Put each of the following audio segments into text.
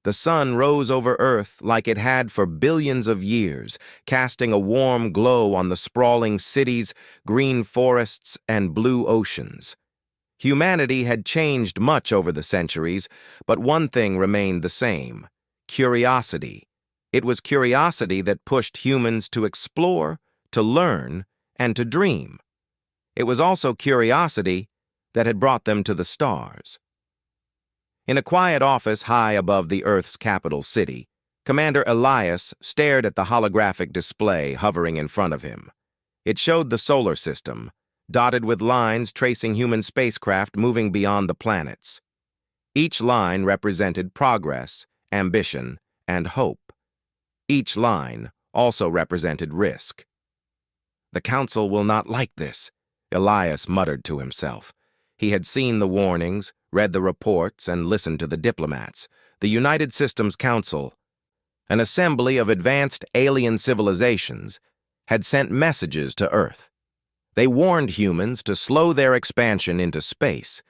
The sun rose over Earth like it had for billions of years, casting a warm glow on the sprawling cities, green forests, and blue oceans. Humanity had changed much over the centuries, but one thing remained the same: curiosity. It was curiosity that pushed humans to explore, to learn, and to dream. It was also curiosity that had brought them to the stars. In a quiet office high above the Earth's capital city, Commander Elias stared at the holographic display hovering in front of him. It showed the solar system, dotted with lines tracing human spacecraft moving beyond the planets. Each line represented progress, ambition, and hope. Each line also represented risk. "The Council will not like this," Elias muttered to himself. He had seen the warnings, read the reports, and listened to the diplomats. The United Systems Council, an assembly of advanced alien civilizations, had sent messages to Earth. They warned humans to slow their expansion into space.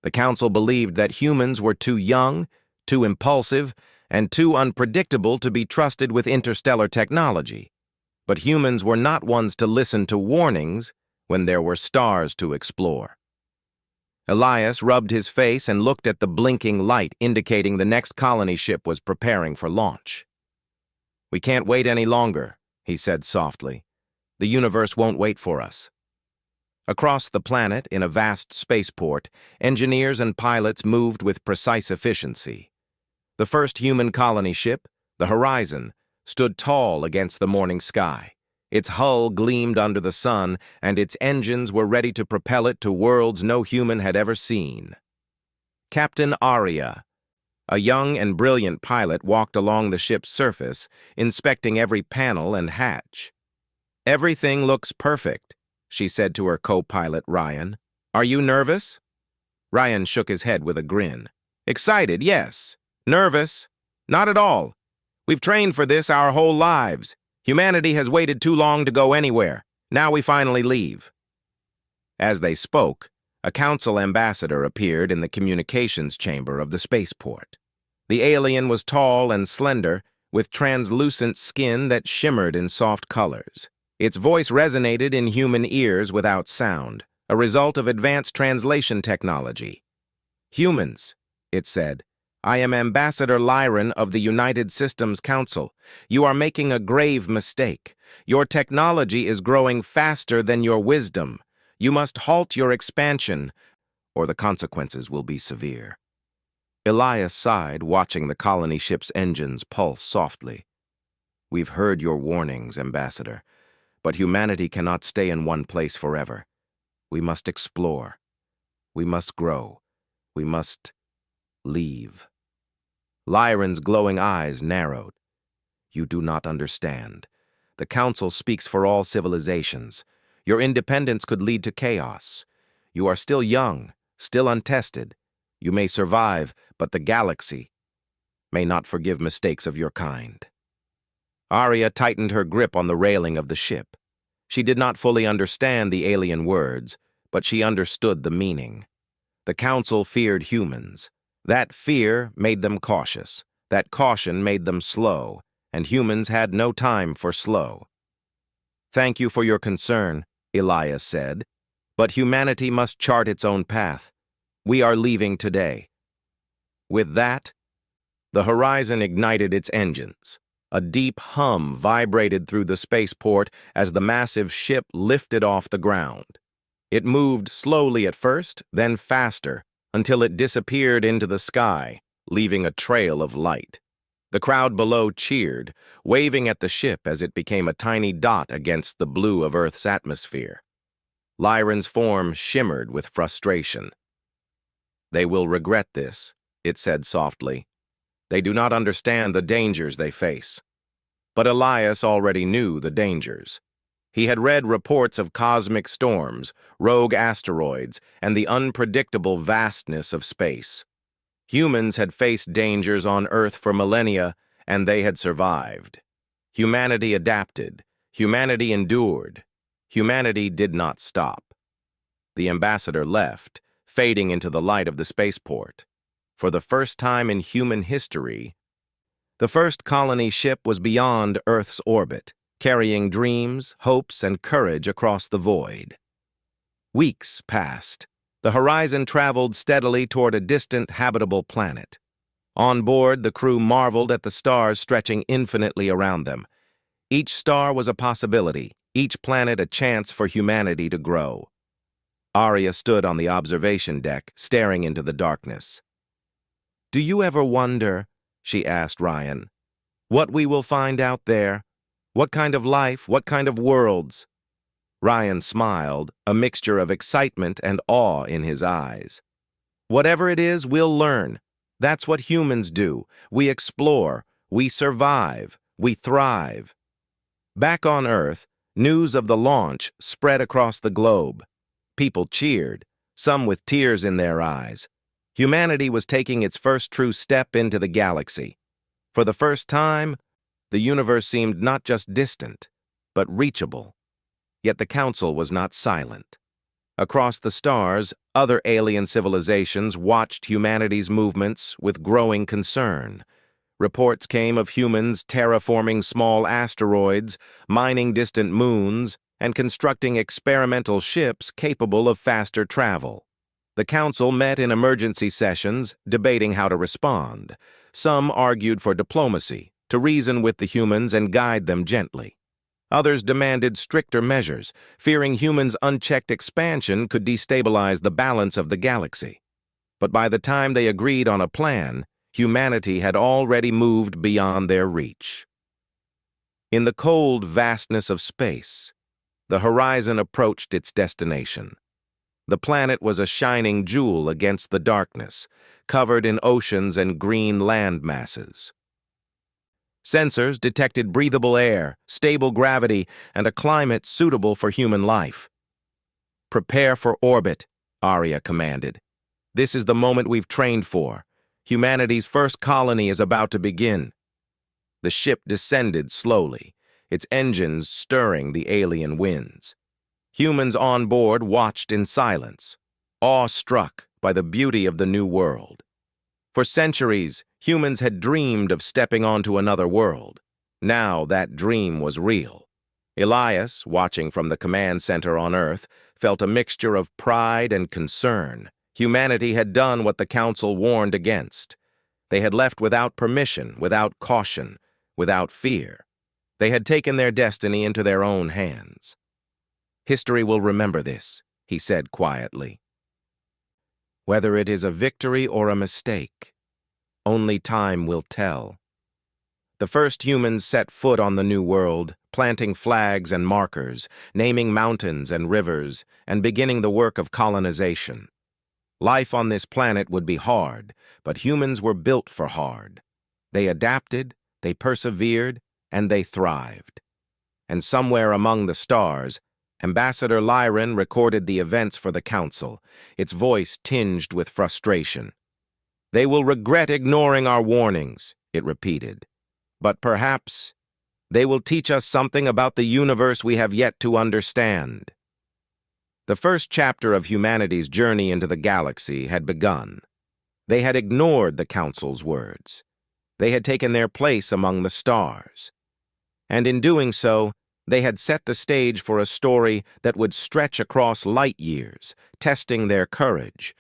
The Council believed that humans were too young, too impulsive, and too unpredictable to be trusted with interstellar technology. But humans were not ones to listen to warnings when there were stars to explore. Elias rubbed his face and looked at the blinking light indicating the next colony ship was preparing for launch. "We can't wait any longer," he said softly. "The universe won't wait for us." Across the planet, in a vast spaceport, engineers and pilots moved with precise efficiency. The first human colony ship, the Horizon, stood tall against the morning sky. Its hull gleamed under the sun, and its engines were ready to propel it to worlds no human had ever seen. Captain Aria, a young and brilliant pilot, walked along the ship's surface, inspecting every panel and hatch. "Everything looks perfect," she said to her co-pilot Ryan. "Are you nervous?" Ryan shook his head with a grin. "Excited, yes. Nervous? Not at all. We've trained for this our whole lives. Humanity has waited too long to go anywhere. Now we finally leave." As they spoke, a council ambassador appeared in the communications chamber of the spaceport. The alien was tall and slender, with translucent skin that shimmered in soft colors. Its voice resonated in human ears without sound, a result of advanced translation technology. "Humans," it said, "I am Ambassador Lyran of the United Systems Council. You are making a grave mistake. Your technology is growing faster than your wisdom. You must halt your expansion, or the consequences will be severe." Elias sighed, watching the colony ship's engines pulse softly. "We've heard your warnings, Ambassador, but humanity cannot stay in one place forever. We must explore. We must grow. We must leave." Lyran's glowing eyes narrowed. "You do not understand. The Council speaks for all civilizations. Your independence could lead to chaos. You are still young, still untested. You may survive, but the galaxy may not forgive mistakes of your kind." Aria tightened her grip on the railing of the ship. She did not fully understand the alien words, but she understood the meaning. The Council feared humans. That fear made them cautious. That caution made them slow, and humans had no time for slow. "Thank you for your concern," Elias said, "but humanity must chart its own path. We are leaving today." With that, the Horizon ignited its engines. A deep hum vibrated through the spaceport as the massive ship lifted off the ground. It moved slowly at first, then faster, until it disappeared into the sky, leaving a trail of light. The crowd below cheered, waving at the ship as it became a tiny dot against the blue of Earth's atmosphere. Lyran's form shimmered with frustration. "They will regret this," it said softly. "They do not understand the dangers they face." But Elias already knew the dangers. He had read reports of cosmic storms, rogue asteroids, and the unpredictable vastness of space. Humans had faced dangers on Earth for millennia, and they had survived. Humanity adapted. Humanity endured. Humanity did not stop. The ambassador left, fading into the light of the spaceport. For the first time in human history, The first colony ship was beyond Earth's orbit, carrying dreams, hopes, and courage across the void. Weeks passed. The horizon traveled steadily toward a distant, habitable planet. On board, the crew marveled at the stars stretching infinitely around them. Each star was a possibility, each planet a chance for humanity to grow. Arya stood on the observation deck, staring into the darkness. "Do you ever wonder," she asked Ryan, "what we will find out there? What kind of life, what kind of worlds?" Ryan smiled, a mixture of excitement and awe in his eyes. "Whatever it is, we'll learn. That's what humans do. We explore, we survive, we thrive." Back on Earth, news of the launch spread across the globe. People cheered, some with tears in their eyes. Humanity was taking its first true step into the galaxy. For the first time, the universe seemed not just distant, but reachable. Yet the Council was not silent. Across the stars, other alien civilizations watched humanity's movements with growing concern. Reports came of humans terraforming small asteroids, mining distant moons, and constructing experimental ships capable of faster travel. The Council met in emergency sessions, debating how to respond. Some argued for diplomacy, to reason with the humans and guide them gently. Others demanded stricter measures, fearing humans' unchecked expansion could destabilize the balance of the galaxy. But by the time they agreed on a plan, humanity had already moved beyond their reach. In the cold vastness of space, the horizon approached its destination. The planet was a shining jewel against the darkness, covered in oceans and green land masses. Sensors detected breathable air, stable gravity, and a climate suitable for human life. "Prepare for orbit," Arya commanded. "This is the moment we've trained for. Humanity's first colony is about to begin." The ship descended slowly, its engines stirring the alien winds. Humans on board watched in silence, awe-struck by the beauty of the new world. For centuries, humans had dreamed of stepping onto another world. Now that dream was real. Elias, watching from the command center on Earth, felt a mixture of pride and concern. Humanity had done what the Council warned against. They had left without permission, without caution, without fear. They had taken their destiny into their own hands. "History will remember this," he said quietly. "Whether it is a victory or a mistake, only time will tell." The first humans set foot on the new world, planting flags and markers, naming mountains and rivers, and beginning the work of colonization. Life on this planet would be hard, but humans were built for hard. They adapted, they persevered, and they thrived. And somewhere among the stars, Ambassador Lyran recorded the events for the Council, its voice tinged with frustration. "They will regret ignoring our warnings," it repeated. "But perhaps they will teach us something about the universe we have yet to understand." The first chapter of humanity's journey into the galaxy had begun. They had ignored the Council's words. They had taken their place among the stars. And in doing so, they had set the stage for a story that would stretch across light years, testing their courage,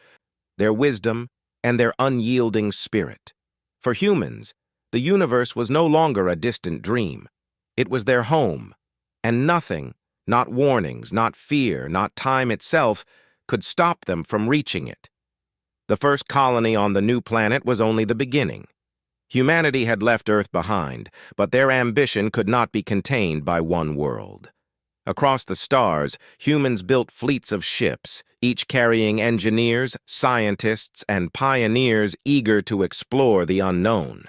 their wisdom, and their unyielding spirit. For humans, the universe was no longer a distant dream. It was their home, and nothing, not warnings, not fear, not time itself, could stop them from reaching it. The first colony on the new planet was only the beginning. Humanity had left Earth behind, but their ambition could not be contained by one world. Across the stars, humans built fleets of ships, each carrying engineers, scientists, and pioneers eager to explore the unknown.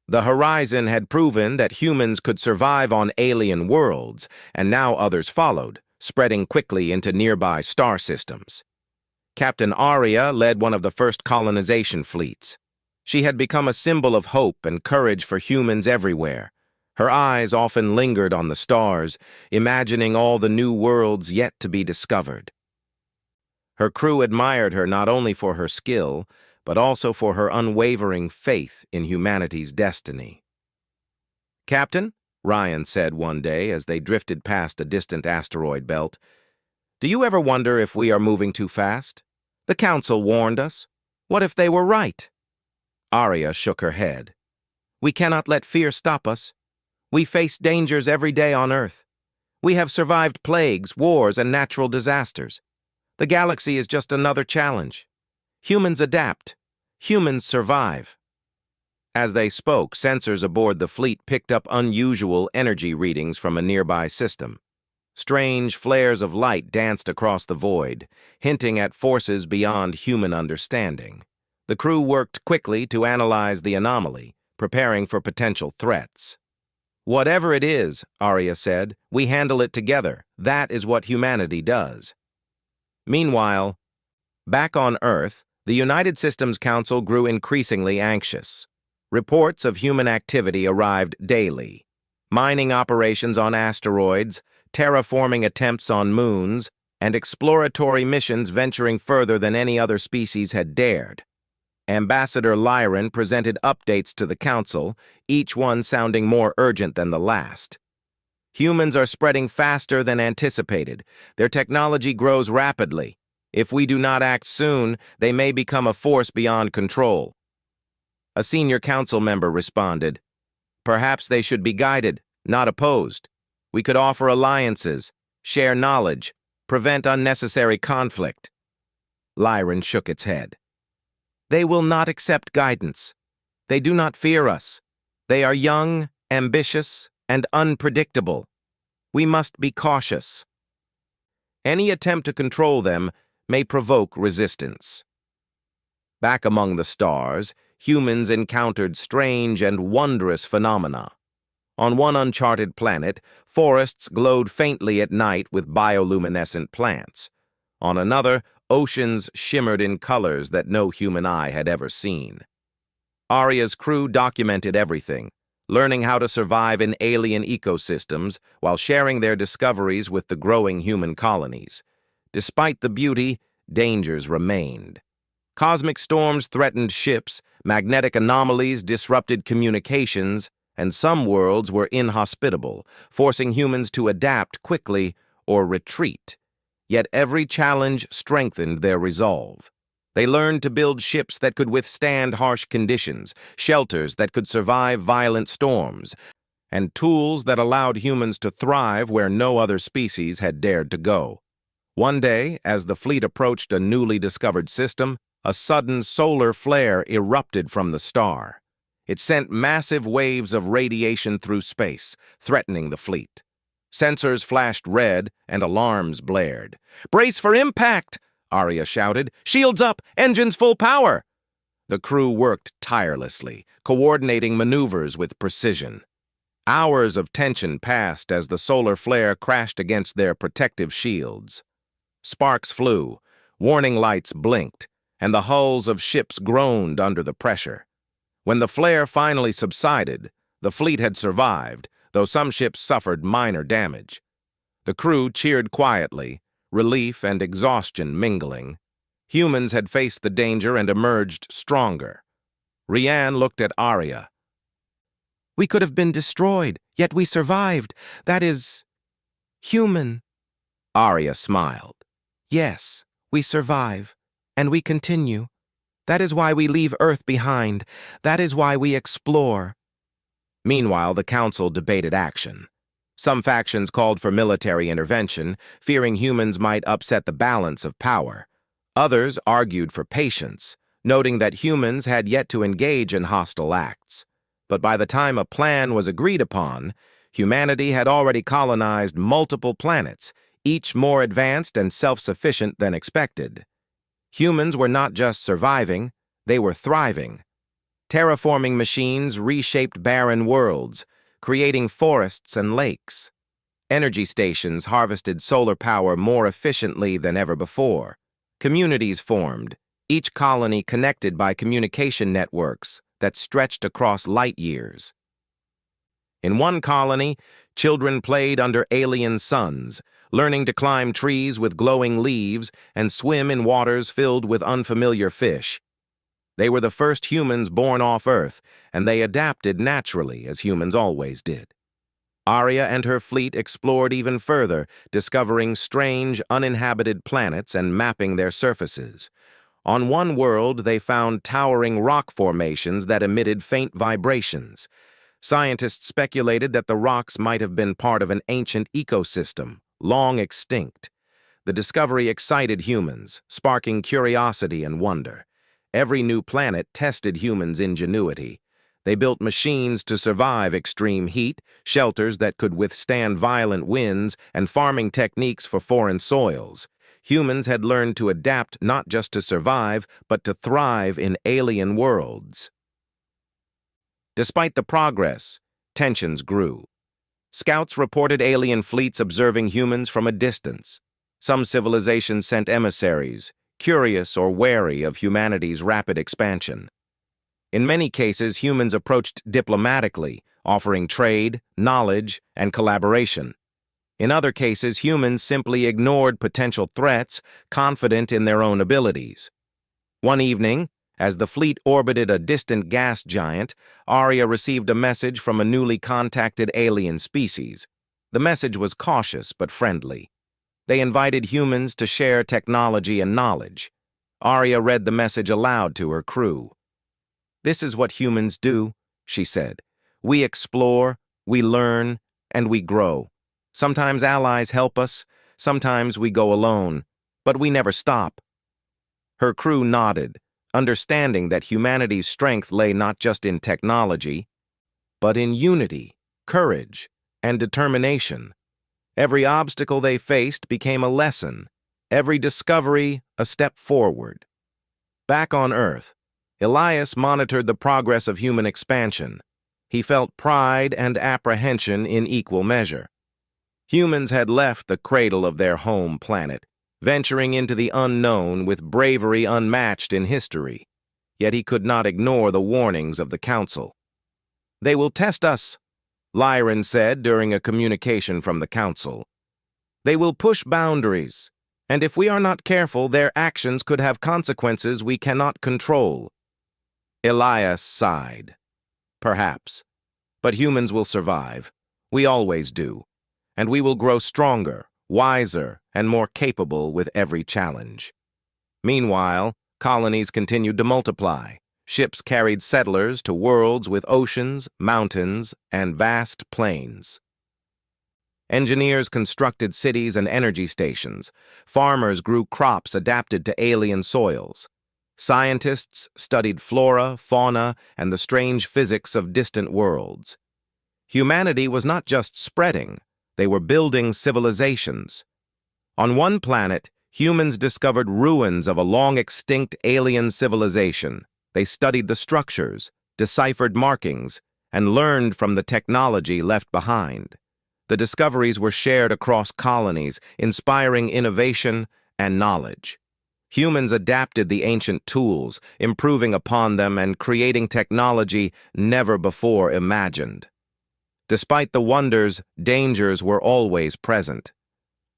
The horizon had proven that humans could survive on alien worlds, and now others followed, spreading quickly into nearby star systems. Captain Arya led one of the first colonization fleets. She had become a symbol of hope and courage for humans everywhere. Her eyes often lingered on the stars, imagining all the new worlds yet to be discovered. Her crew admired her not only for her skill, but also for her unwavering faith in humanity's destiny. "Captain," Ryan said one day as they drifted past a distant asteroid belt, "do you ever wonder if we are moving too fast? The Council warned us. What if they were right?" Arya shook her head. "We cannot let fear stop us. We face dangers every day on Earth. We have survived plagues, wars, and natural disasters. The galaxy is just another challenge. Humans adapt. Humans survive." As they spoke, sensors aboard the fleet picked up unusual energy readings from a nearby system. Strange flares of light danced across the void, hinting at forces beyond human understanding. The crew worked quickly to analyze the anomaly, preparing for potential threats. "Whatever it is," Arya said, "we handle it together. That is what humanity does." Meanwhile, back on Earth, the United Systems Council grew increasingly anxious. Reports of human activity arrived daily. Mining operations on asteroids, terraforming attempts on moons, and exploratory missions venturing further than any other species had dared. Ambassador Lyran presented updates to the Council, each one sounding more urgent than the last. "Humans are spreading faster than anticipated. Their technology grows rapidly. If we do not act soon, they may become a force beyond control." A senior council member responded, "Perhaps they should be guided, not opposed. We could offer alliances, share knowledge, prevent unnecessary conflict." Lyran shook its head. "They will not accept guidance. They do not fear us. They are young, ambitious, and unpredictable. We must be cautious. Any attempt to control them may provoke resistance." Back among the stars, humans encountered strange and wondrous phenomena. On one uncharted planet, forests glowed faintly at night with bioluminescent plants. On another, oceans shimmered in colors that no human eye had ever seen. Arya's crew documented everything, learning how to survive in alien ecosystems while sharing their discoveries with the growing human colonies. Despite the beauty, dangers remained. Cosmic storms threatened ships, magnetic anomalies disrupted communications, and some worlds were inhospitable, forcing humans to adapt quickly or retreat. Yet every challenge strengthened their resolve. They learned to build ships that could withstand harsh conditions, shelters that could survive violent storms, and tools that allowed humans to thrive where no other species had dared to go. One day, as the fleet approached a newly discovered system, a sudden solar flare erupted from the star. It sent massive waves of radiation through space, threatening the fleet. Sensors flashed red and alarms blared. "Brace for impact!" Arya shouted. "Shields up! Engines full power!" The crew worked tirelessly, coordinating maneuvers with precision. Hours of tension passed as the solar flare crashed against their protective shields. Sparks flew, warning lights blinked, and the hulls of ships groaned under the pressure. When the flare finally subsided, the fleet had survived, though some ships suffered minor damage. The crew cheered quietly, relief and exhaustion mingling. Humans had faced the danger and emerged stronger. Rhiann looked at Arya. "We could have been destroyed, yet we survived. That is human." Arya smiled. "Yes, we survive, and we continue. That is why we leave Earth behind. That is why we explore." Meanwhile, the Council debated action. Some factions called for military intervention, fearing humans might upset the balance of power. Others argued for patience, noting that humans had yet to engage in hostile acts. But by the time a plan was agreed upon, humanity had already colonized multiple planets, each more advanced and self-sufficient than expected. Humans were not just surviving, they were thriving. Terraforming machines reshaped barren worlds, creating forests and lakes. Energy stations harvested solar power more efficiently than ever before. Communities formed, each colony connected by communication networks that stretched across light years. In one colony, children played under alien suns, learning to climb trees with glowing leaves and swim in waters filled with unfamiliar fish. They were the first humans born off Earth, and they adapted naturally, as humans always did. Arya and her fleet explored even further, discovering strange, uninhabited planets and mapping their surfaces. On one world, they found towering rock formations that emitted faint vibrations. Scientists speculated that the rocks might have been part of an ancient ecosystem, long extinct. The discovery excited humans, sparking curiosity and wonder. Every new planet tested humans' ingenuity. They built machines to survive extreme heat, shelters that could withstand violent winds, and farming techniques for foreign soils. Humans had learned to adapt not just to survive, but to thrive in alien worlds. Despite the progress, tensions grew. Scouts reported alien fleets observing humans from a distance. Some civilizations sent emissaries, curious or wary of humanity's rapid expansion. In many cases, humans approached diplomatically, offering trade, knowledge, and collaboration. In other cases, humans simply ignored potential threats, confident in their own abilities. One evening, as the fleet orbited a distant gas giant, Arya received a message from a newly contacted alien species. The message was cautious but friendly. They invited humans to share technology and knowledge. Arya read the message aloud to her crew. "This is what humans do," she said. "We explore, we learn, and we grow. Sometimes allies help us, sometimes we go alone, but we never stop." Her crew nodded, understanding that humanity's strength lay not just in technology, but in unity, courage, and determination. Every obstacle they faced became a lesson, every discovery a step forward. Back on Earth, Elias monitored the progress of human expansion. He felt pride and apprehension in equal measure. Humans had left the cradle of their home planet, venturing into the unknown with bravery unmatched in history. Yet he could not ignore the warnings of the Council. "They will test us," Lyran said during a communication from the Council. "They will push boundaries, and if we are not careful, their actions could have consequences we cannot control." Elias sighed. "Perhaps. But humans will survive. We always do. And we will grow stronger, wiser, and more capable with every challenge." Meanwhile, colonies continued to multiply. Ships carried settlers to worlds with oceans, mountains, and vast plains. Engineers constructed cities and energy stations. Farmers grew crops adapted to alien soils. Scientists studied flora, fauna, and the strange physics of distant worlds. Humanity was not just spreading, they were building civilizations. On one planet, humans discovered ruins of a long-extinct alien civilization. They studied the structures, deciphered markings, and learned from the technology left behind. The discoveries were shared across colonies, inspiring innovation and knowledge. Humans adapted the ancient tools, improving upon them and creating technology never before imagined. Despite the wonders, dangers were always present.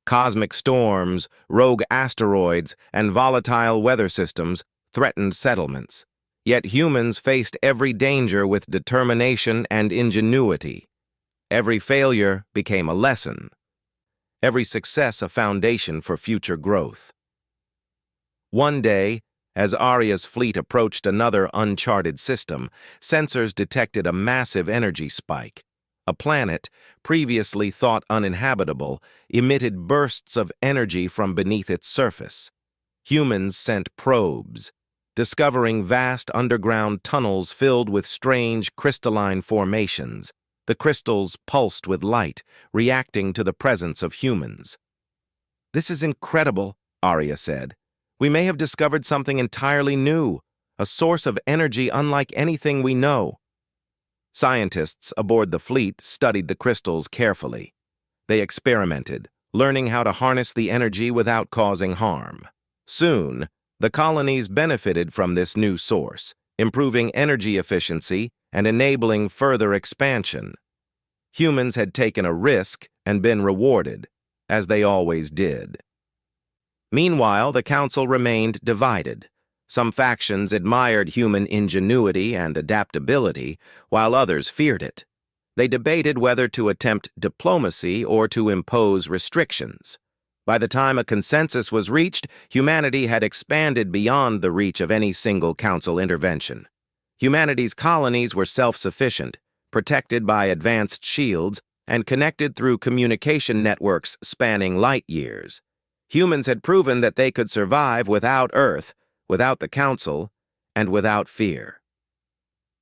Cosmic storms, rogue asteroids, and volatile weather systems threatened settlements. Yet humans faced every danger with determination and ingenuity. Every failure became a lesson. Every success a foundation for future growth. One day, as Arya's fleet approached another uncharted system, sensors detected a massive energy spike. A planet, previously thought uninhabitable, emitted bursts of energy from beneath its surface. Humans sent probes, discovering vast underground tunnels filled with strange crystalline formations. The crystals pulsed with light, reacting to the presence of humans. "This is incredible," Arya said. "We may have discovered something entirely new, a source of energy unlike anything we know." Scientists aboard the fleet studied the crystals carefully. They experimented, learning how to harness the energy without causing harm. Soon, the colonies benefited from this new source, improving energy efficiency and enabling further expansion. Humans had taken a risk and been rewarded, as they always did. Meanwhile, the Council remained divided. Some factions admired human ingenuity and adaptability, while others feared it. They debated whether to attempt diplomacy or to impose restrictions. By the time a consensus was reached, humanity had expanded beyond the reach of any single council intervention. Humanity's colonies were self-sufficient, protected by advanced shields, and connected through communication networks spanning light years. Humans had proven that they could survive without Earth, without the Council, and without fear.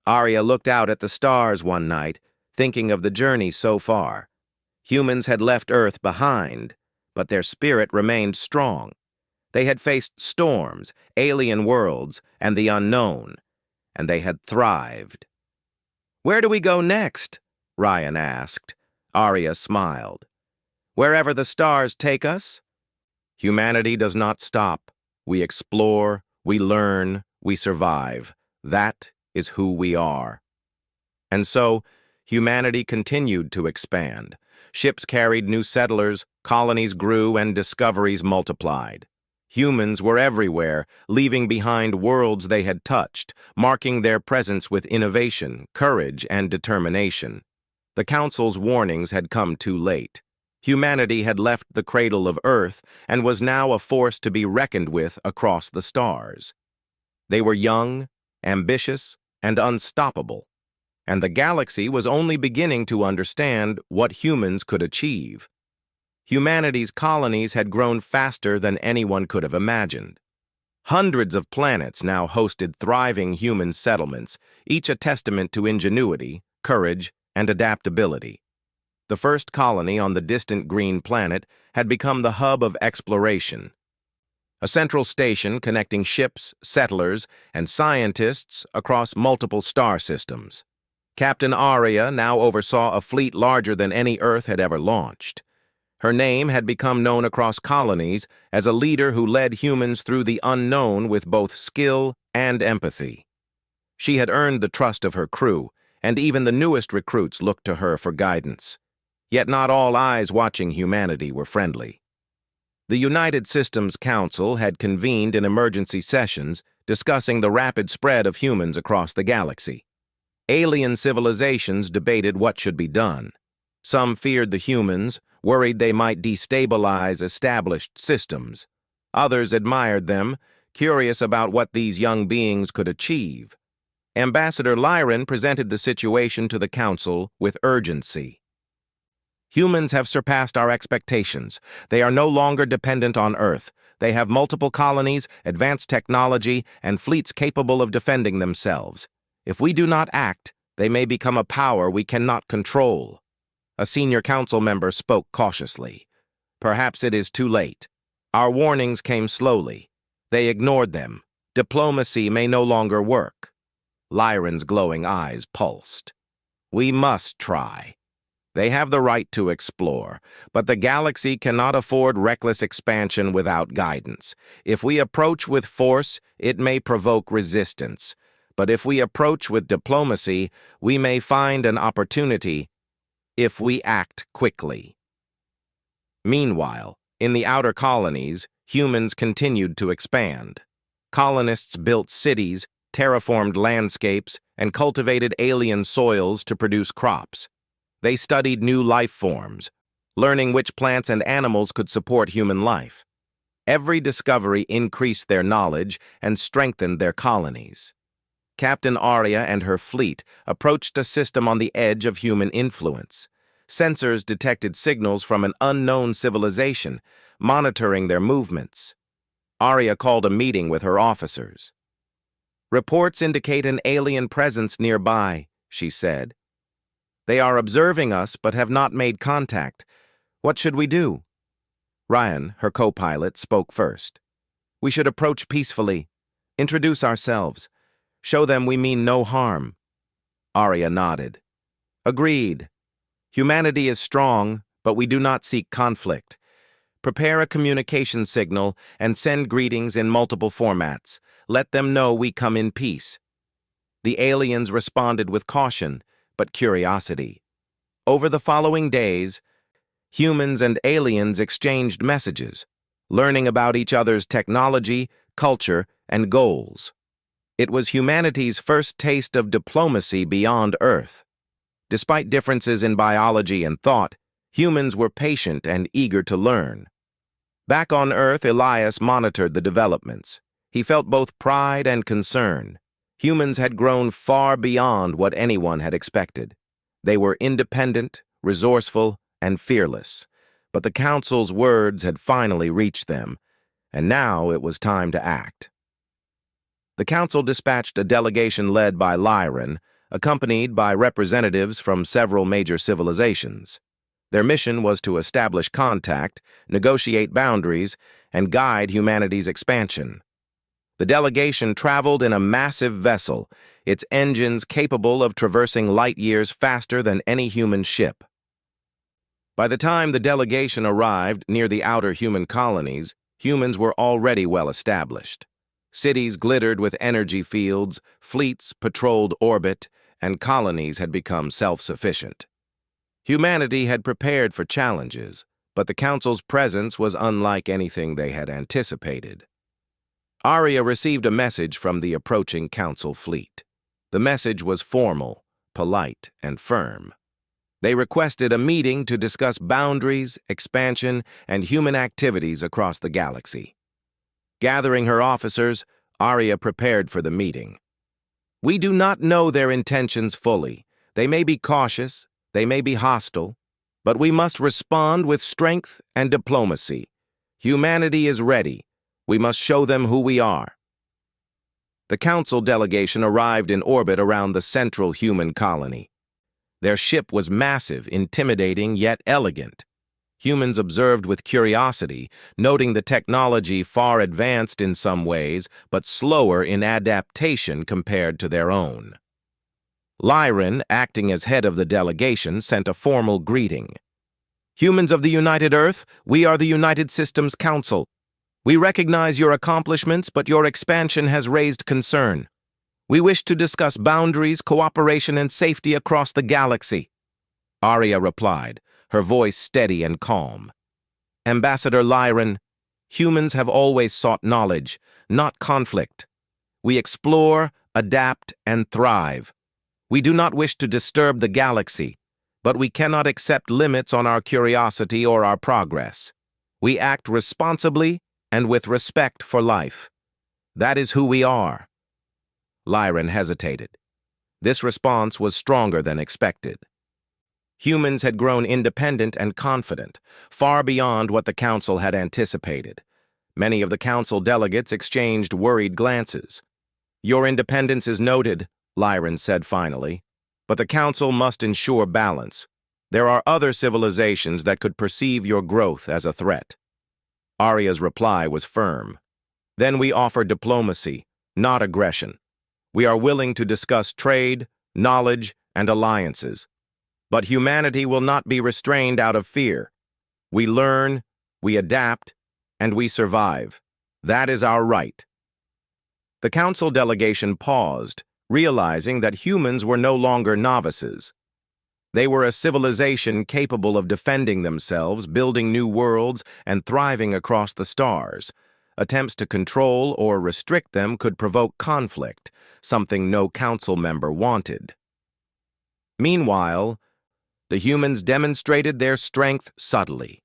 Arya looked out at the stars one night, thinking of the journey so far. Humans had left Earth behind, but their spirit remained strong. They had faced storms, alien worlds, and the unknown, and they had thrived. "Where do we go next?" Ryan asked. Arya smiled. "Wherever the stars take us." Humanity does not stop. We explore, we learn, we survive. That is who we are. And so, humanity continued to expand. Ships carried new settlers, colonies grew, and discoveries multiplied. Humans were everywhere, leaving behind worlds they had touched, marking their presence with innovation, courage, and determination. The Council's warnings had come too late. Humanity had left the cradle of Earth and was now a force to be reckoned with across the stars. They were young, ambitious, and unstoppable, and the galaxy was only beginning to understand what humans could achieve. Humanity's colonies had grown faster than anyone could have imagined. Hundreds of planets now hosted thriving human settlements, each a testament to ingenuity, courage, and adaptability. The first colony on the distant green planet had become the hub of exploration, a central station connecting ships, settlers, and scientists across multiple star systems. Captain Arya now oversaw a fleet larger than any Earth had ever launched. Her name had become known across colonies as a leader who led humans through the unknown with both skill and empathy. She had earned the trust of her crew, and even the newest recruits looked to her for guidance. Yet not all eyes watching humanity were friendly. The United Systems Council had convened in emergency sessions discussing the rapid spread of humans across the galaxy. Alien civilizations debated what should be done. Some feared the humans, worried they might destabilize established systems. Others admired them, curious about what these young beings could achieve. Ambassador Lyran presented the situation to the Council with urgency. "Humans have surpassed our expectations. They are no longer dependent on Earth. They have multiple colonies, advanced technology, and fleets capable of defending themselves. If we do not act, they may become a power we cannot control." A senior council member spoke cautiously. "Perhaps it is too late. Our warnings came slowly. They ignored them. Diplomacy may no longer work." Lyran's glowing eyes pulsed. "We must try. They have the right to explore, but the galaxy cannot afford reckless expansion without guidance. If we approach with force, it may provoke resistance. But if we approach with diplomacy, we may find an opportunity if we act quickly." Meanwhile, in the outer colonies, humans continued to expand. Colonists built cities, terraformed landscapes, and cultivated alien soils to produce crops. They studied new life forms, learning which plants and animals could support human life. Every discovery increased their knowledge and strengthened their colonies. Captain Arya and her fleet approached a system on the edge of human influence. Sensors detected signals from an unknown civilization, monitoring their movements. Arya called a meeting with her officers. "Reports indicate an alien presence nearby," she said. "They are observing us but have not made contact. What should we do?" Ryan, her co-pilot, spoke first. "We should approach peacefully, introduce ourselves, show them we mean no harm." Arya nodded. "Agreed. Humanity is strong, but we do not seek conflict. Prepare a communication signal and send greetings in multiple formats. Let them know we come in peace." The aliens responded with caution, but curiosity. Over the following days, humans and aliens exchanged messages, learning about each other's technology, culture, and goals. It was humanity's first taste of diplomacy beyond Earth. Despite differences in biology and thought, humans were patient and eager to learn. Back on Earth, Elias monitored the developments. He felt both pride and concern. Humans had grown far beyond what anyone had expected. They were independent, resourceful, and fearless. But the Council's words had finally reached them, and now it was time to act. The Council dispatched a delegation led by Lyran, accompanied by representatives from several major civilizations. Their mission was to establish contact, negotiate boundaries, and guide humanity's expansion. The delegation traveled in a massive vessel, its engines capable of traversing light years faster than any human ship. By the time the delegation arrived near the outer human colonies, humans were already well established. Cities glittered with energy fields, fleets patrolled orbit, and colonies had become self-sufficient. Humanity had prepared for challenges, but the Council's presence was unlike anything they had anticipated. Arya received a message from the approaching Council fleet. The message was formal, polite, and firm. They requested a meeting to discuss boundaries, expansion, and human activities across the galaxy. Gathering her officers, Arya prepared for the meeting. "We do not know their intentions fully. They may be cautious, they may be hostile, but we must respond with strength and diplomacy. Humanity is ready. We must show them who we are." The Council delegation arrived in orbit around the central human colony. Their ship was massive, intimidating, yet elegant. Humans observed with curiosity, noting the technology far advanced in some ways, but slower in adaptation compared to their own. Lyran, acting as head of the delegation, sent a formal greeting. "Humans of the United Earth, we are the United Systems Council. We recognize your accomplishments, but your expansion has raised concern. We wish to discuss boundaries, cooperation, and safety across the galaxy." Arya replied, her voice steady and calm. "Ambassador Lyran, humans have always sought knowledge, not conflict. We explore, adapt, and thrive. We do not wish to disturb the galaxy, but we cannot accept limits on our curiosity or our progress. We act responsibly and with respect for life. That is who we are." Lyran hesitated. This response was stronger than expected. Humans had grown independent and confident, far beyond what the Council had anticipated. Many of the Council delegates exchanged worried glances. "Your independence is noted," Lyran said finally, "but the Council must ensure balance. There are other civilizations that could perceive your growth as a threat." Arya's reply was firm. "Then we offer diplomacy, not aggression. We are willing to discuss trade, knowledge, and alliances. But humanity will not be restrained out of fear. We learn, we adapt, and we survive. That is our right." The Council delegation paused, realizing that humans were no longer novices. They were a civilization capable of defending themselves, building new worlds, and thriving across the stars. Attempts to control or restrict them could provoke conflict, something no Council member wanted. Meanwhile, the humans demonstrated their strength subtly.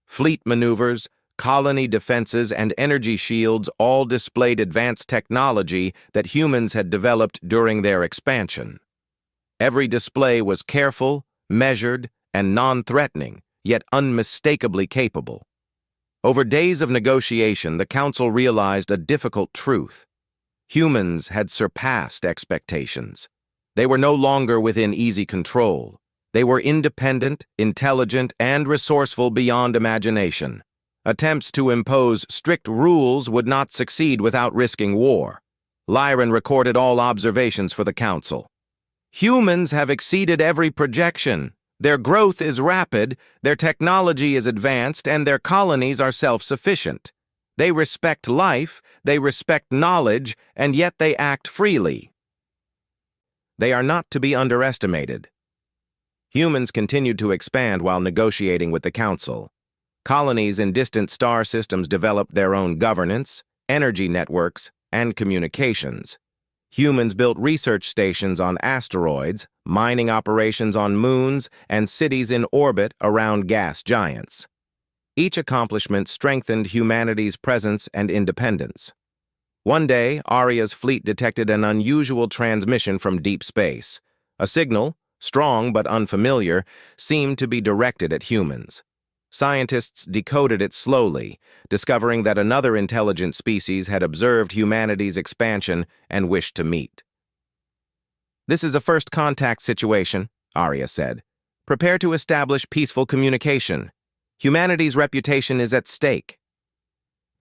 Fleet maneuvers, colony defenses, and energy shields all displayed advanced technology that humans had developed during their expansion. Every display was careful, measured, and non-threatening, yet unmistakably capable. Over days of negotiation, the Council realized a difficult truth. Humans had surpassed expectations. They were no longer within easy control. They were independent, intelligent, and resourceful beyond imagination. Attempts to impose strict rules would not succeed without risking war. Lyran recorded all observations for the Council. "Humans have exceeded every projection. Their growth is rapid, their technology is advanced, and their colonies are self-sufficient. They respect life, they respect knowledge, and yet they act freely. They are not to be underestimated." Humans continued to expand while negotiating with the Council. Colonies in distant star systems developed their own governance, energy networks, and communications. Humans built research stations on asteroids, mining operations on moons, and cities in orbit around gas giants. Each accomplishment strengthened humanity's presence and independence. One day, Aria's fleet detected an unusual transmission from deep space. A signal, strong but unfamiliar, seemed to be directed at humans. Scientists decoded it slowly, discovering that another intelligent species had observed humanity's expansion and wished to meet. "This is a first contact situation," Aria said. "Prepare to establish peaceful communication. Humanity's reputation is at stake."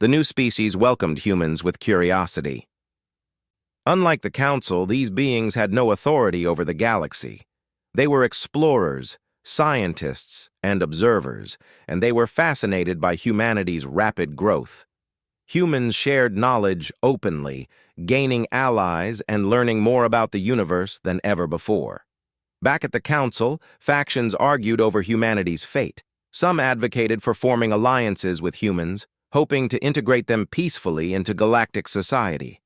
The new species welcomed humans with curiosity. Unlike the Council, these beings had no authority over the galaxy. They were explorers, scientists, and observers, and they were fascinated by humanity's rapid growth. Humans shared knowledge openly, gaining allies and learning more about the universe than ever before. Back at the Council, factions argued over humanity's fate. Some advocated for forming alliances with humans, hoping to integrate them peacefully into galactic society.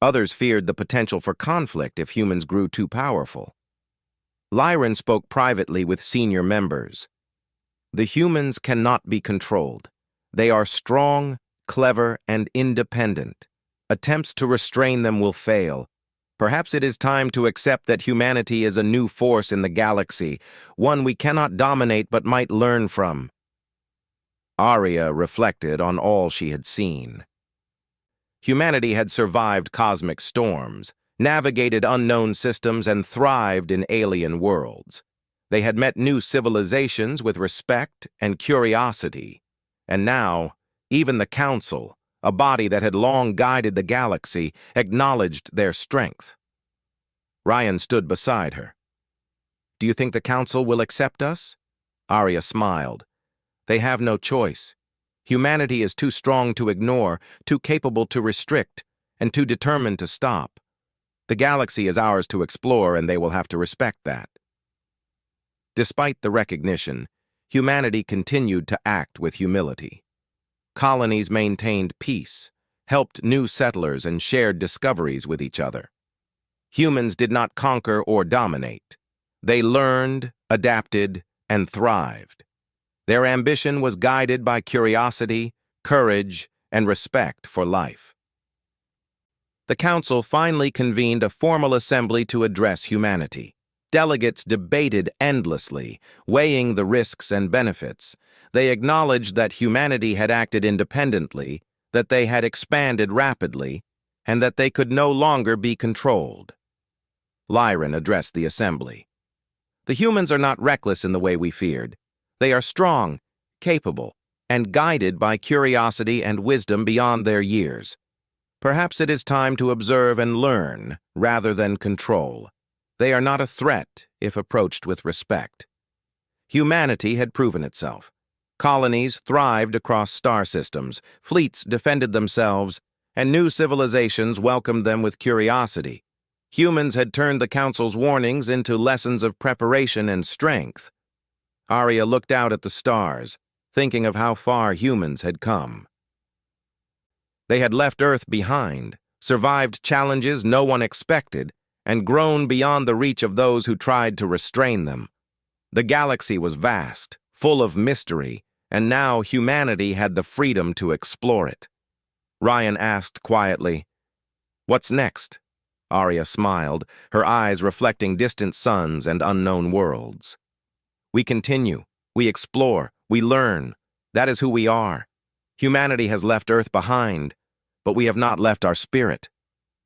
Others feared the potential for conflict if humans grew too powerful. Lyran spoke privately with senior members. "The humans cannot be controlled. They are strong, clever, and independent. Attempts to restrain them will fail. Perhaps it is time to accept that humanity is a new force in the galaxy, one we cannot dominate but might learn from." Aria reflected on all she had seen. Humanity had survived cosmic storms, navigated unknown systems, and thrived in alien worlds. They had met new civilizations with respect and curiosity. And now, even the Council, a body that had long guided the galaxy, acknowledged their strength. Ryan stood beside her. "Do you think the Council will accept us?" Aria smiled. "They have no choice. Humanity is too strong to ignore, too capable to restrict, and too determined to stop. The galaxy is ours to explore, and they will have to respect that." Despite the recognition, humanity continued to act with humility. Colonies maintained peace, helped new settlers, and shared discoveries with each other. Humans did not conquer or dominate. They learned, adapted, and thrived. Their ambition was guided by curiosity, courage, and respect for life. The Council finally convened a formal assembly to address humanity. Delegates debated endlessly, weighing the risks and benefits. They acknowledged that humanity had acted independently, that they had expanded rapidly, and that they could no longer be controlled. Lyran addressed the assembly. "The humans are not reckless in the way we feared. They are strong, capable, and guided by curiosity and wisdom beyond their years. Perhaps it is time to observe and learn rather than control. They are not a threat if approached with respect." Humanity had proven itself. Colonies thrived across star systems, fleets defended themselves, and new civilizations welcomed them with curiosity. Humans had turned the Council's warnings into lessons of preparation and strength. Aria looked out at the stars, thinking of how far humans had come. They had left Earth behind, survived challenges no one expected, and grown beyond the reach of those who tried to restrain them. The galaxy was vast, full of mystery, and now humanity had the freedom to explore it. Ryan asked quietly, "What's next?" Aria smiled, her eyes reflecting distant suns and unknown worlds. "We continue, we explore, we learn. That is who we are. Humanity has left Earth behind, but we have not left our spirit.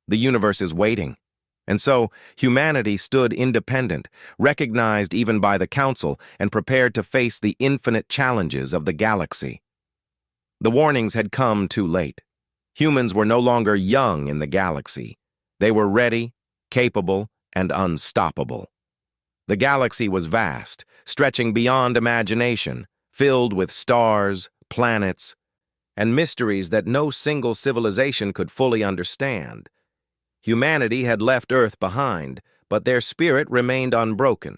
The universe is waiting." And so, humanity stood independent, recognized even by the Council, and prepared to face the infinite challenges of the galaxy. The warnings had come too late. Humans were no longer young in the galaxy. They were ready, capable, and unstoppable. The galaxy was vast, stretching beyond imagination, filled with stars, planets, and mysteries that no single civilization could fully understand. Humanity had left Earth behind, but their spirit remained unbroken.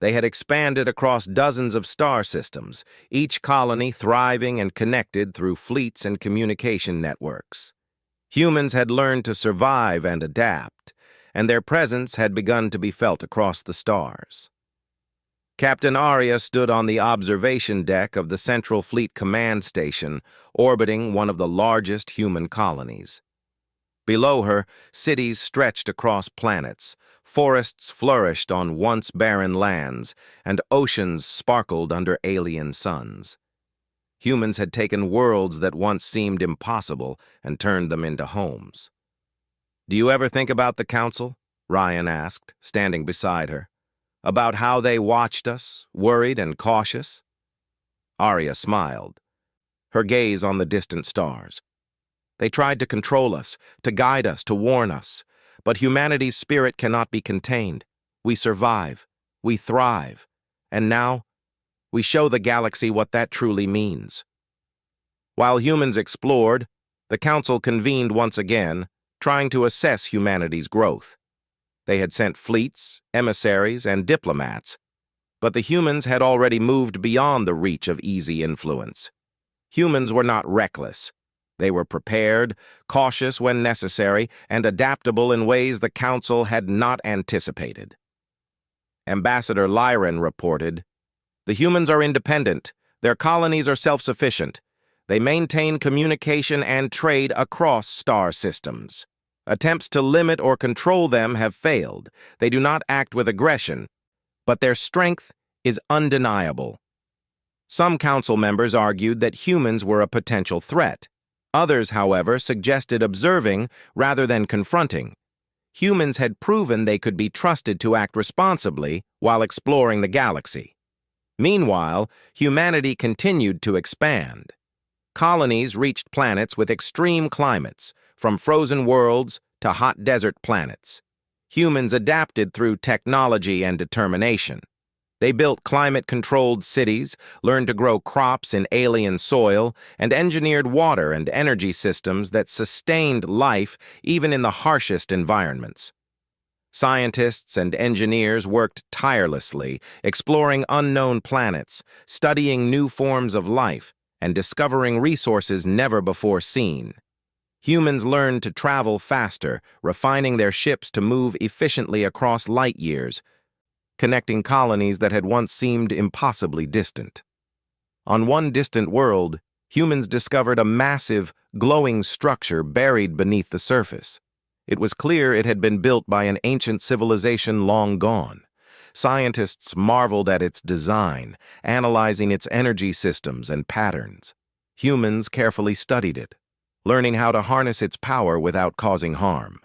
They had expanded across dozens of star systems, each colony thriving and connected through fleets and communication networks. Humans had learned to survive and adapt, and their presence had begun to be felt across the stars. Captain Arya stood on the observation deck of the Central Fleet Command Station, orbiting one of the largest human colonies. Below her, cities stretched across planets, forests flourished on once barren lands, and oceans sparkled under alien suns. Humans had taken worlds that once seemed impossible and turned them into homes. "Do you ever think about the Council?" Ryan asked, standing beside her. "About how they watched us, worried and cautious?" Arya smiled, her gaze on the distant stars. "They tried to control us, to guide us, to warn us. But humanity's spirit cannot be contained. We survive. We thrive. And now, we show the galaxy what that truly means." While humans explored, the Council convened once again, trying to assess humanity's growth. They had sent fleets, emissaries, and diplomats, but the humans had already moved beyond the reach of easy influence. Humans were not reckless. They were prepared, cautious when necessary, and adaptable in ways the Council had not anticipated. Ambassador Lyran reported, "The humans are independent. Their colonies are self-sufficient. They maintain communication and trade across star systems. Attempts to limit or control them have failed. They do not act with aggression, but their strength is undeniable." Some Council members argued that humans were a potential threat. Others, however, suggested observing rather than confronting. Humans had proven they could be trusted to act responsibly while exploring the galaxy. Meanwhile, humanity continued to expand. Colonies reached planets with extreme climates, from frozen worlds to hot desert planets. Humans adapted through technology and determination. They built climate-controlled cities, learned to grow crops in alien soil, and engineered water and energy systems that sustained life even in the harshest environments. Scientists and engineers worked tirelessly, exploring unknown planets, studying new forms of life, and discovering resources never before seen. Humans learned to travel faster, refining their ships to move efficiently across light years, connecting colonies that had once seemed impossibly distant. On one distant world, humans discovered a massive, glowing structure buried beneath the surface. It was clear it had been built by an ancient civilization long gone. Scientists marveled at its design, analyzing its energy systems and patterns. Humans carefully studied it, learning how to harness its power without causing harm.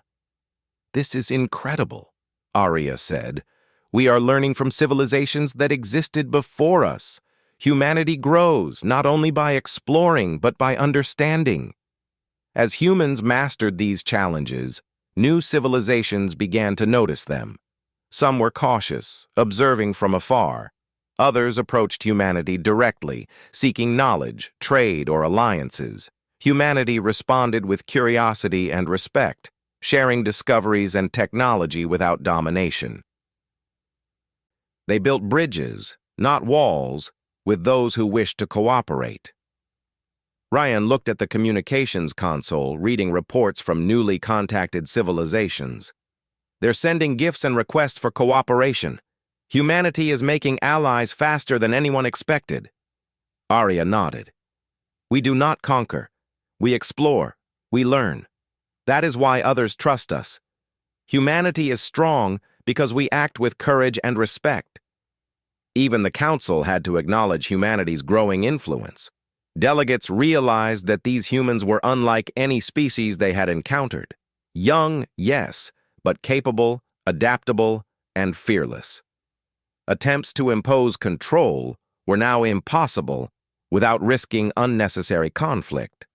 "This is incredible," Arya said. "We are learning from civilizations that existed before us. Humanity grows not only by exploring, but by understanding." As humans mastered these challenges, new civilizations began to notice them. Some were cautious, observing from afar. Others approached humanity directly, seeking knowledge, trade, or alliances. Humanity responded with curiosity and respect, sharing discoveries and technology without domination. They built bridges, not walls, with those who wished to cooperate. Ryan looked at the communications console, reading reports from newly contacted civilizations. "They're sending gifts and requests for cooperation. Humanity is making allies faster than anyone expected." Arya nodded. "We do not conquer. We explore. We learn. That is why others trust us. Humanity is strong because we act with courage and respect." Even the Council had to acknowledge humanity's growing influence. Delegates realized that these humans were unlike any species they had encountered. Young, yes, but capable, adaptable, and fearless. Attempts to impose control were now impossible without risking unnecessary conflict.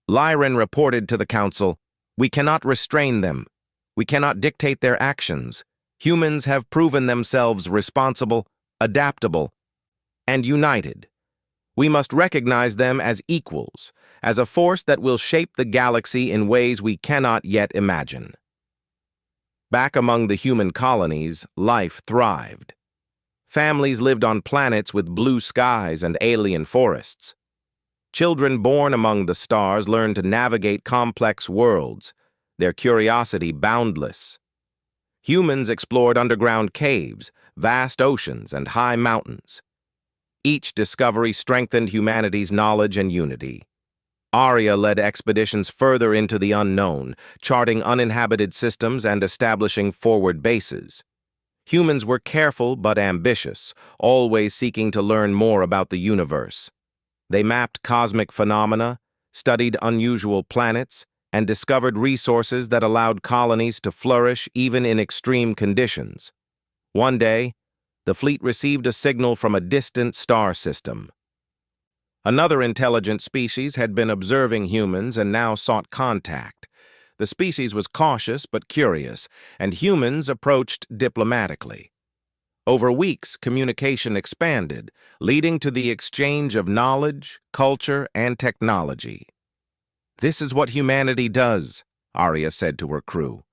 Lyran reported to the Council, "We cannot restrain them. We cannot dictate their actions. Humans have proven themselves responsible, adaptable, and united. We must recognize them as equals, as a force that will shape the galaxy in ways we cannot yet imagine." Back among the human colonies, life thrived. Families lived on planets with blue skies and alien forests. Children born among the stars learned to navigate complex worlds, their curiosity boundless. Humans explored underground caves, vast oceans, and high mountains. Each discovery strengthened humanity's knowledge and unity. Arya led expeditions further into the unknown, charting uninhabited systems and establishing forward bases. Humans were careful but ambitious, always seeking to learn more about the universe. They mapped cosmic phenomena, studied unusual planets, and discovered resources that allowed colonies to flourish even in extreme conditions. One day, the fleet received a signal from a distant star system. Another intelligent species had been observing humans and now sought contact. The species was cautious but curious, and humans approached diplomatically. Over weeks, communication expanded, leading to the exchange of knowledge, culture, and technology. "This is what humanity does," Arya said to her crew.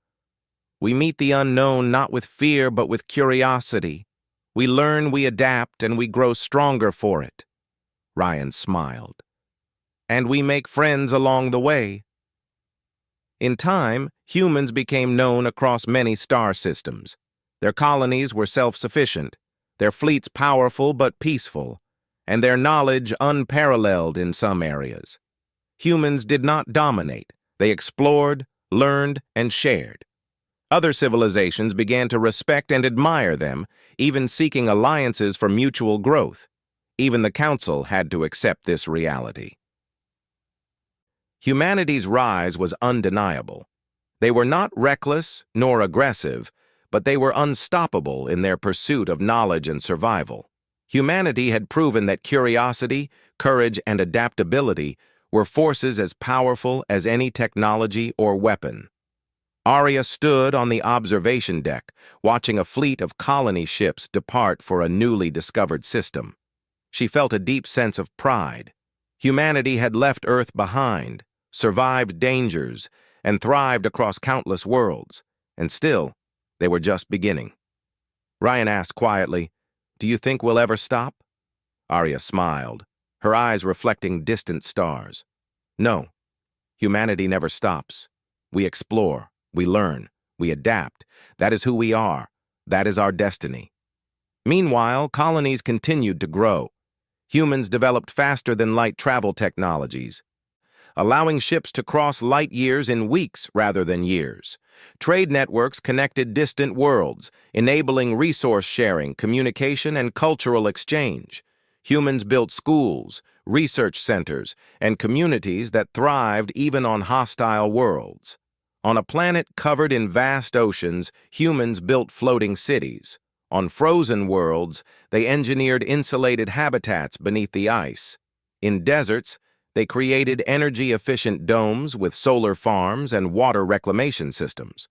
"We meet the unknown not with fear but with curiosity. We learn, we adapt, and we grow stronger for it." Ryan smiled. "And we make friends along the way." In time, humans became known across many star systems. Their colonies were self-sufficient, their fleets powerful but peaceful, and their knowledge unparalleled in some areas. Humans did not dominate. They explored, learned, and shared. Other civilizations began to respect and admire them, even seeking alliances for mutual growth. Even the Council had to accept this reality. Humanity's rise was undeniable. They were not reckless nor aggressive, but they were unstoppable in their pursuit of knowledge and survival. Humanity had proven that curiosity, courage, and adaptability were forces as powerful as any technology or weapon. Arya stood on the observation deck, watching a fleet of colony ships depart for a newly discovered system. She felt a deep sense of pride. Humanity had left Earth behind, survived dangers, and thrived across countless worlds, and still, they were just beginning. Ryan asked quietly, "Do you think we'll ever stop?" Arya smiled, her eyes reflecting distant stars. "No, humanity never stops. We explore, we learn, we adapt. That is who we are. That is our destiny." Meanwhile, colonies continued to grow. Humans developed faster than light travel technologies, allowing ships to cross light years in weeks rather than years. Trade networks connected distant worlds, enabling resource sharing, communication, and cultural exchange. Humans built schools, research centers, and communities that thrived even on hostile worlds. On a planet covered in vast oceans, humans built floating cities. On frozen worlds, they engineered insulated habitats beneath the ice. In deserts, they created energy-efficient domes with solar farms and water reclamation systems.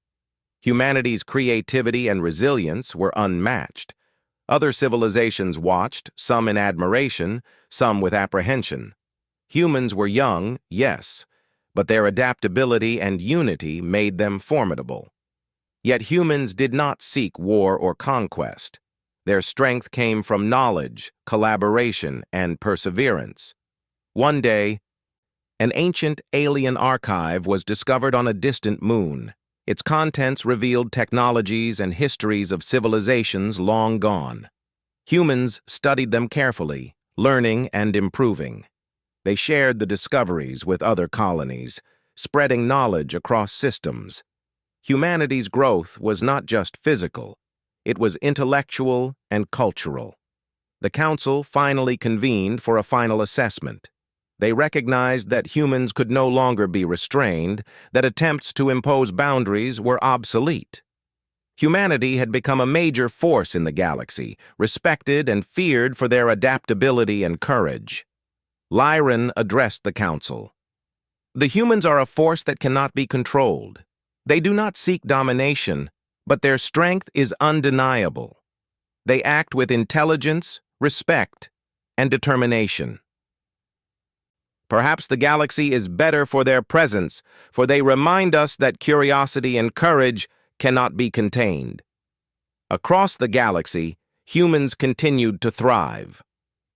Humanity's creativity and resilience were unmatched. Other civilizations watched, some in admiration, some with apprehension. Humans were young, yes, but their adaptability and unity made them formidable. Yet humans did not seek war or conquest. Their strength came from knowledge, collaboration, and perseverance. One day, an ancient alien archive was discovered on a distant moon. Its contents revealed technologies and histories of civilizations long gone. Humans studied them carefully, learning and improving. They shared the discoveries with other colonies, spreading knowledge across systems. Humanity's growth was not just physical, it was intellectual and cultural. The Council finally convened for a final assessment. They recognized that humans could no longer be restrained, that attempts to impose boundaries were obsolete. Humanity had become a major force in the galaxy, respected and feared for their adaptability and courage. Lyran addressed the Council. "The humans are a force that cannot be controlled. They do not seek domination, but their strength is undeniable. They act with intelligence, respect, and determination. Perhaps the galaxy is better for their presence, for they remind us that curiosity and courage cannot be contained." Across the galaxy, humans continued to thrive.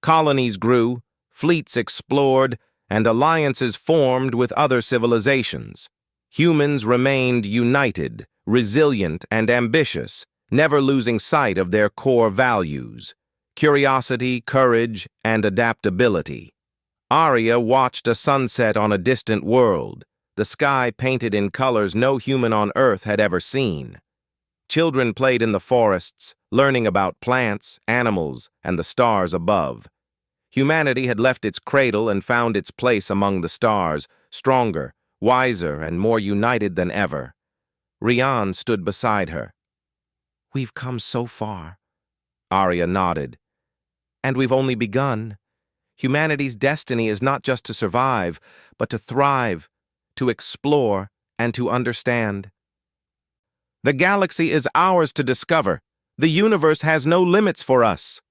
Colonies grew, fleets explored, and alliances formed with other civilizations. Humans remained united, resilient, and ambitious, never losing sight of their core values: curiosity, courage, and adaptability. Arya watched a sunset on a distant world, the sky painted in colors no human on Earth had ever seen. Children played in the forests, learning about plants, animals, and the stars above. Humanity had left its cradle and found its place among the stars, stronger, wiser, and more united than ever. Rian stood beside her. "We've come so far." Arya nodded. "And we've only begun. Humanity's destiny is not just to survive, but to thrive, to explore, and to understand. The galaxy is ours to discover. The universe has no limits for us."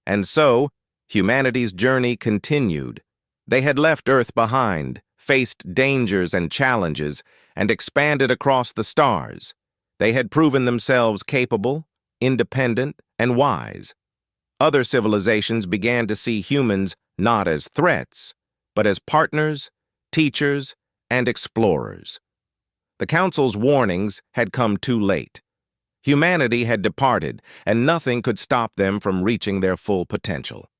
And so, humanity's journey continued. They had left Earth behind, faced dangers and challenges, and expanded across the stars. They had proven themselves capable, independent, and wise. Other civilizations began to see humans not as threats, but as partners, teachers, and explorers. The Council's warnings had come too late. Humanity had departed, and nothing could stop them from reaching their full potential.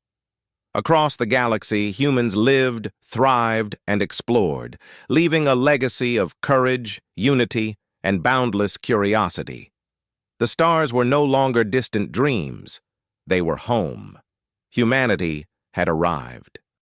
Across the galaxy, humans lived, thrived, and explored, leaving a legacy of courage, unity, and boundless curiosity. The stars were no longer distant dreams. They were home. Humanity had arrived.